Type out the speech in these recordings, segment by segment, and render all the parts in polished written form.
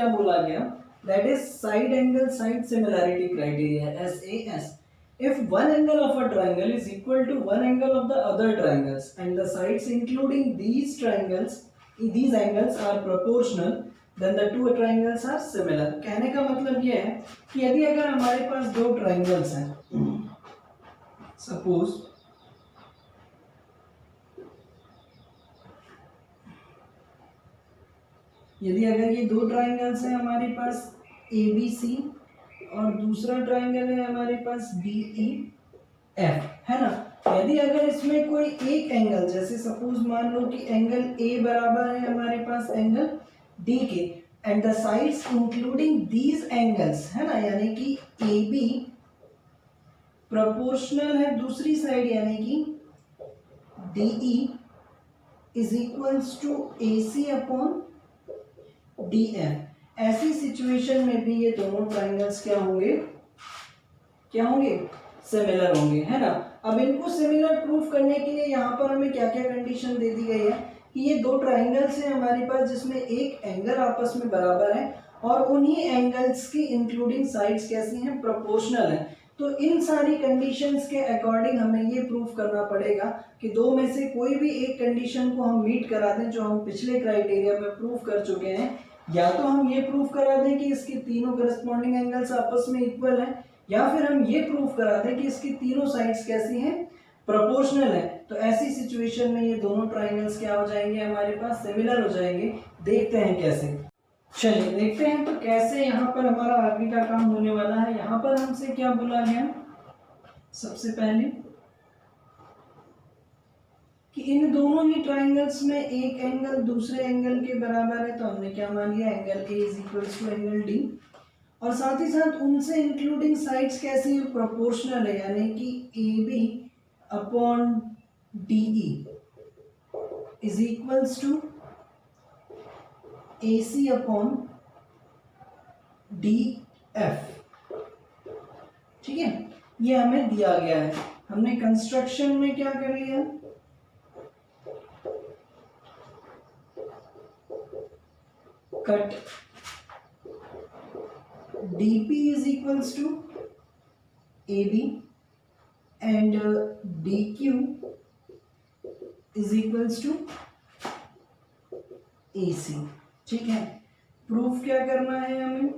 क्या बोला गया, that is side angle side similarity criteria SAS. If one angle of a triangle is equal to one angle of the other triangles and the sides including these angles are proportional, then the two triangles are similar. कहने का मतलब ये है कि यदि अगर हमारे पास दो triangles हैं, suppose यदि अगर ये दो ट्राइंगल्स हैं हमारे पास ABC और दूसरा ट्राइंगल है हमारे पास DEF, है ना। यदि अगर इसमें कोई एक एंगल, जैसे सपोज मान लो कि एंगल A बराबर है हमारे पास एंगल D के, and the sides including these angles, है ना, यानी कि AB प्रोपोर्शनल है दूसरी साइड यानी कि DE is equals to AC upon DF, ऐसी सिचुएशन में भी ये दोनों ट्राइंगल्स क्या होंगे सिमिलर होंगे, है ना। अब इनको सिमिलर प्रूफ करने के लिए यहाँ पर हमें क्या क्या कंडीशन दे दी गई है कि ये दो ट्राइंगल्स हैं हमारे पास जिसमें एक एंगल आपस में बराबर है और उन्हीं एंगल्स की इंक्लूडिंग साइड्स कैसी हैं, प्रोपोर्शनल है। तो इन सारी कंडीशंस के अकॉर्डिंग हमें ये प्रूफ करना पड़ेगा कि दो में से कोई भी एक कंडीशन को हम मीट करा दें जो हम पिछले क्राइटेरिया में प्रूफ कर चुके हैं, या तो हम ये प्रूफ करा दें कि इसके तीनों करस्पॉन्डिंग एंगल्स आपस में इक्वल हैं, या फिर हम ये प्रूफ करा दें कि इसकी तीनों साइड्स कैसी हैं, प्रोपोर्शनल है। तो ऐसी सिचुएशन में ये दोनों ट्राइंगल्स क्या हो जाएंगे, हमारे पास सिमिलर हो जाएंगे। देखते हैं कैसे, चलिए देखते हैं तो कैसे यहाँ पर हमारा आगे का काम होने वाला है। यहाँ पर हमसे क्या बोला गया, सबसे पहले कि इन दोनों ही ट्राइंगल्स में एक एंगल दूसरे एंगल के बराबर है, तो हमने क्या मान लिया, angle A is equals to angle D, और साथ ही साथ उनसे इंक्लूडिंग साइड्स कैसी है, प्रोपोर्शनल है, यानी कि AB upon DE is equals to AC upon DF, ठीक है। ये हमें दिया गया है। हमने कंस्ट्रक्शन में क्या कर लिया, cut DP is equals to AB and DQ is equals to AC, ठीक है। प्रूफ क्या करना है हमें,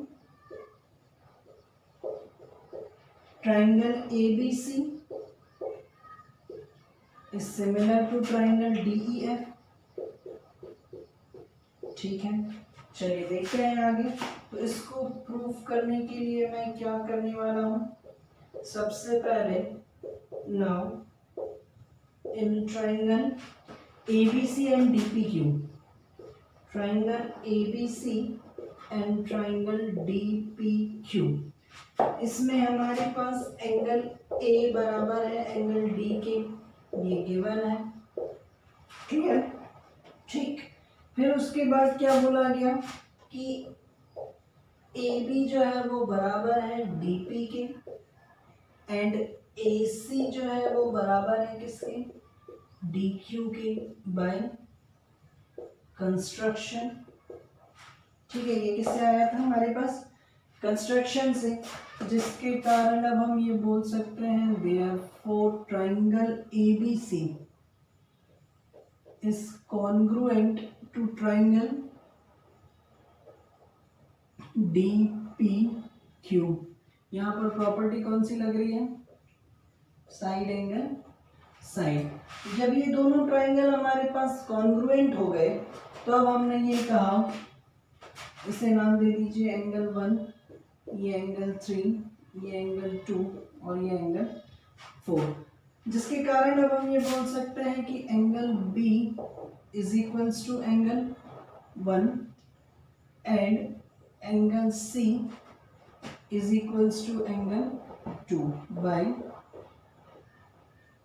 triangle ABC is similar to triangle DEF, ठीक है। चलिए देखते हैं आगे। तो इसको प्रूफ करने के लिए मैं क्या करने वाला हूँ, सबसे पहले now in triangle ABC and DPQ, triangle ABC and triangle DPQ, इसमें हमारे पास एंगल A बराबर है एंगल D के, ये गिवन है, क्लियर, ठीक। फिर उसके बाद क्या बोला गया कि AB जो है वो बराबर है DP के एंड AC जो है वो बराबर है किसके, DQ के, बाय कंस्ट्रक्शन, ठीक है। ये किससे आया था हमारे पास, कंस्ट्रक्शन से, जिसके कारण अब हम ये बोल सकते हैं therefore triangle ABC is congruent to triangle DPQ। यहाँ पर प्रॉपर्टी कौन सी लग रही है, साइड एंगल साइड। जब ये दोनों ट्राइंगल हमारे पास कॉन्ग्रुएंट हो गए तो अब हमने ये कहा, इसे नाम दे दीजिए एंगल 1, ये एंगल 3, ये एंगल 2 और ये एंगल 4, जिसके कारण अब हम ये बोल सकते हैं कि angle B is equals to angle 1 and angle C is equals to angle 2 by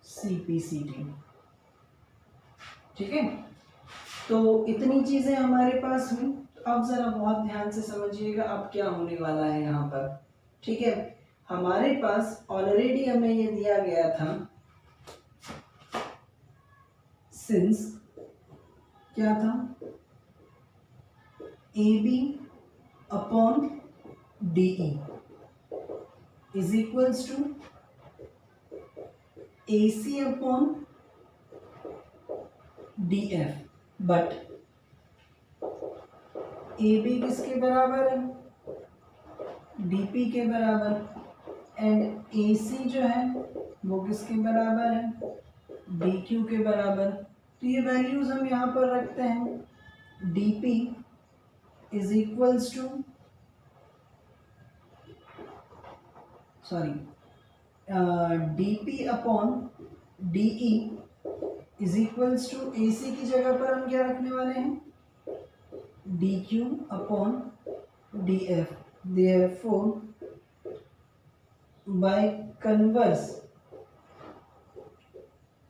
CPCT, ठीक है। तो इतनी चीजें हमारे पास हुई। अब जरा बहुत ध्यान से समझिएगा अब क्या होने वाला है यहाँ पर, ठीक है। हमारे पास ऑलरेडी हमें ये दिया गया था, सिंस क्या था, AB upon DE is equals to AC upon DF, but AB किसके बराबर है? DP के बराबर, एंड AC जो है वो किसके बराबर है? DQ के बराबर। तो ये वैल्यूज हम यहाँ पर रखते हैं। DP is equals to DP upon DE is equals to AC की जगह पर हम क्या रखने वाले हैं? DQ upon DF। Therefore, by converse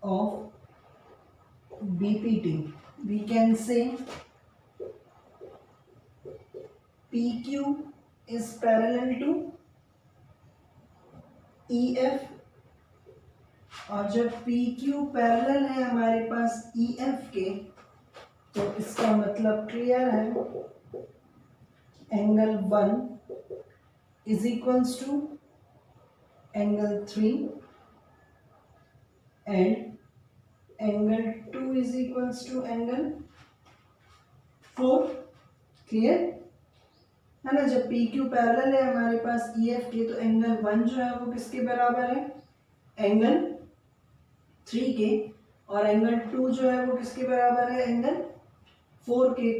of BPT, we can say PQ is parallel to EF, और जब PQ पैरेलल है हमारे पास EF के, तो इसका मतलब क्लियर है, angle 1 is equals to angle 3 and angle 2 is equals to angle 4। Clear है ना? जब PQ पैरेलल है हमारे पास EF के, तो एंगल 1 जो है वो किसके बराबर है? एंगल 3 के, और एंगल 2 जो है वो किसके बराबर है? एंगल 4 के।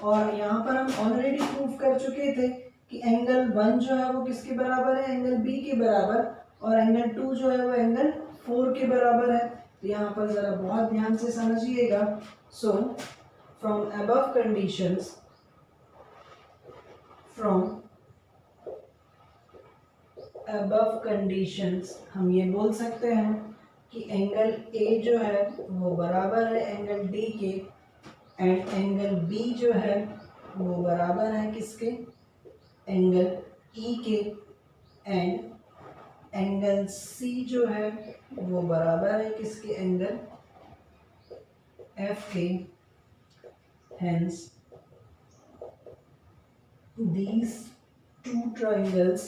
और यहाँ पर हम ऑलरेडी प्रूव कर चुके थे कि एंगल 1 जो है वो किसके बराबर है? एंगल B के बराबर, और एंगल 2 जो है वो एंगल 4 के बराबर है। तो यहाँ पर ज़रा बहुत ध्यान से समझिएगा। सो फ्रॉम अबव कंडीशंस, हम ये बोल सकते हैं कि एंगल A जो है वो बराबर है एंगल D के, एंड एंगल B जो है वो बराबर है किसके? एंगल E के, एंड एंगल C जो है वो बराबर है किसके? एंगल F के। Hence these two triangles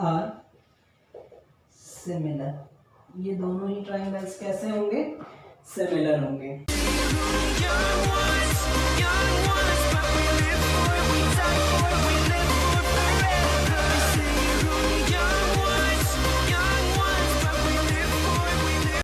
are similar. ये दोनों ही ट्राइंगल्स कैसे होंगे? सिमिलर होंगे।